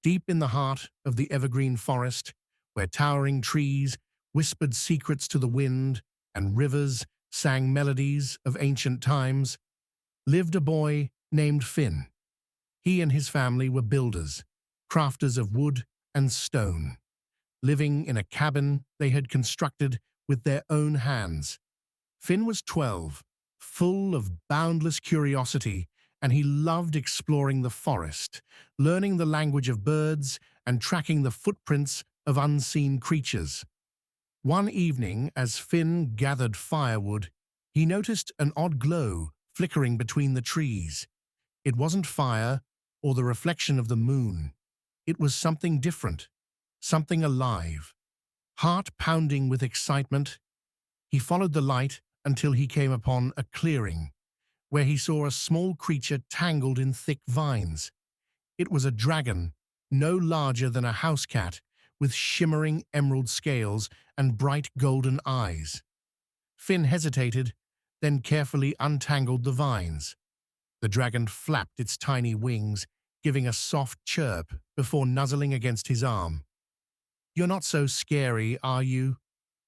Deep in the heart of the Evergreen Forest, where towering trees whispered secrets to the wind and rivers sang melodies of ancient times, lived a boy named Finn. He and his family were builders, crafters of wood and stone, living in a cabin they had constructed with their own hands. Finn was 12, full of boundless curiosity, and he loved exploring the forest, learning the language of birds and tracking the footprints of unseen creatures. One evening, as Finn gathered firewood, he noticed an odd glow flickering between the trees. It wasn't fire or the reflection of the moon. It was something different, something alive. Heart pounding with excitement, he followed the light until he came upon a clearing, where he saw a small creature tangled in thick vines. It was a dragon, no larger than a house cat, with shimmering emerald scales and bright golden eyes. Finn hesitated, then carefully untangled the vines. The dragon flapped its tiny wings, giving a soft chirp before nuzzling against his arm. "You're not so scary, are you?"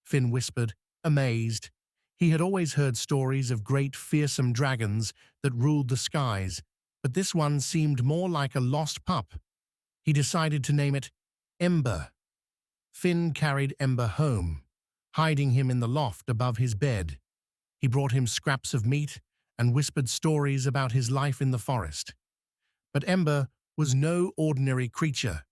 Finn whispered, amazed. He had always heard stories of great fearsome dragons that ruled the skies, but this one seemed more like a lost pup. He decided to name it Ember. Finn carried Ember home, hiding him in the loft above his bed. He brought him scraps of meat and whispered stories about his life in the forest. But Ember was no ordinary creature.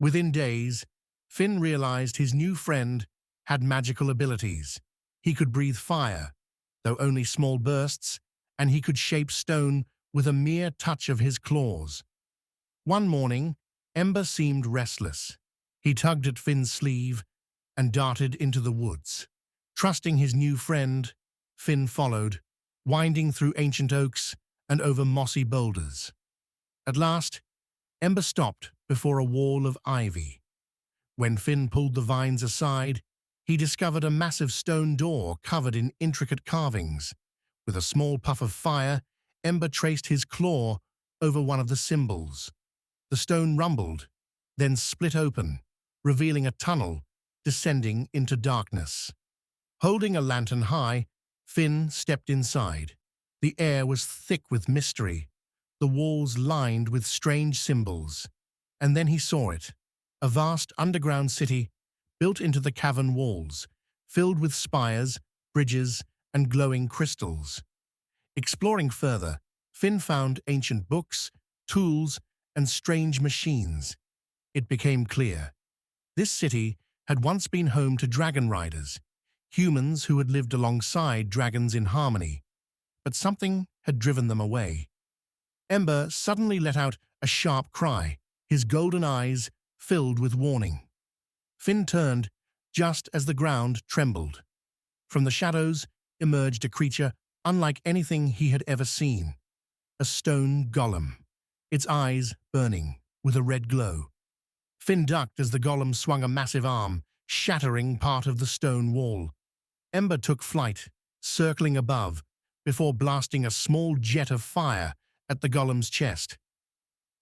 Within days, Finn realized his new friend had magical abilities. He could breathe fire, though only small bursts, and he could shape stone with a mere touch of his claws. One morning, Ember seemed restless. He tugged at Finn's sleeve and darted into the woods. Trusting his new friend, Finn followed, winding through ancient oaks and over mossy boulders. At last, Ember stopped before a wall of ivy. When Finn pulled the vines aside, he discovered a massive stone door covered in intricate carvings. With a small puff of fire, Ember traced his claw over one of the symbols. The stone rumbled, then split open, revealing a tunnel descending into darkness. Holding a lantern high, Finn stepped inside. The air was thick with mystery, the walls lined with strange symbols. And then he saw it, a vast underground city built into the cavern walls, filled with spires, bridges, and glowing crystals. Exploring further, Finn found ancient books, tools, and strange machines. It became clear. This city had once been home to dragon riders, humans who had lived alongside dragons in harmony. But something had driven them away. Ember suddenly let out a sharp cry, his golden eyes filled with warning. Finn turned just as the ground trembled. From the shadows emerged a creature unlike anything he had ever seen. A stone golem, its eyes burning with a red glow. Finn ducked as the golem swung a massive arm, shattering part of the stone wall. Ember took flight, circling above, before blasting a small jet of fire at the golem's chest.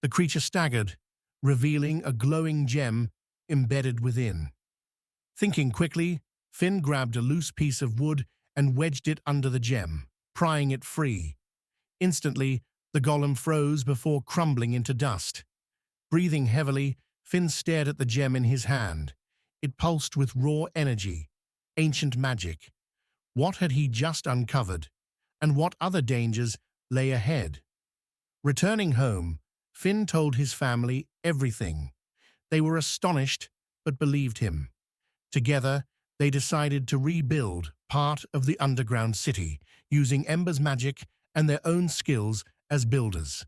The creature staggered, revealing a glowing gem embedded within. Thinking quickly, Finn grabbed a loose piece of wood and wedged it under the gem, prying it free. Instantly, the golem froze before crumbling into dust. Breathing heavily, Finn stared at the gem in his hand. It pulsed with raw energy, ancient magic. What had he just uncovered? And what other dangers lay ahead? Returning home, Finn told his family everything. They were astonished, but believed him. Together, they decided to rebuild part of the underground city, using Ember's magic and their own skills as builders.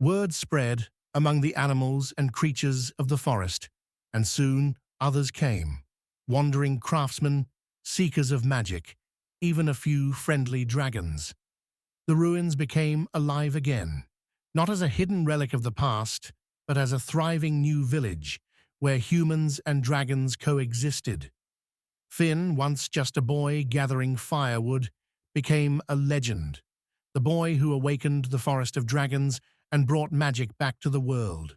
Word spread among the animals and creatures of the forest, and soon others came, wandering craftsmen, seekers of magic, even a few friendly dragons. The ruins became alive again, not as a hidden relic of the past, but as a thriving new village where humans and dragons coexisted. Finn, once just a boy gathering firewood, became a legend, the boy who awakened the forest of dragons and brought magic back to the world.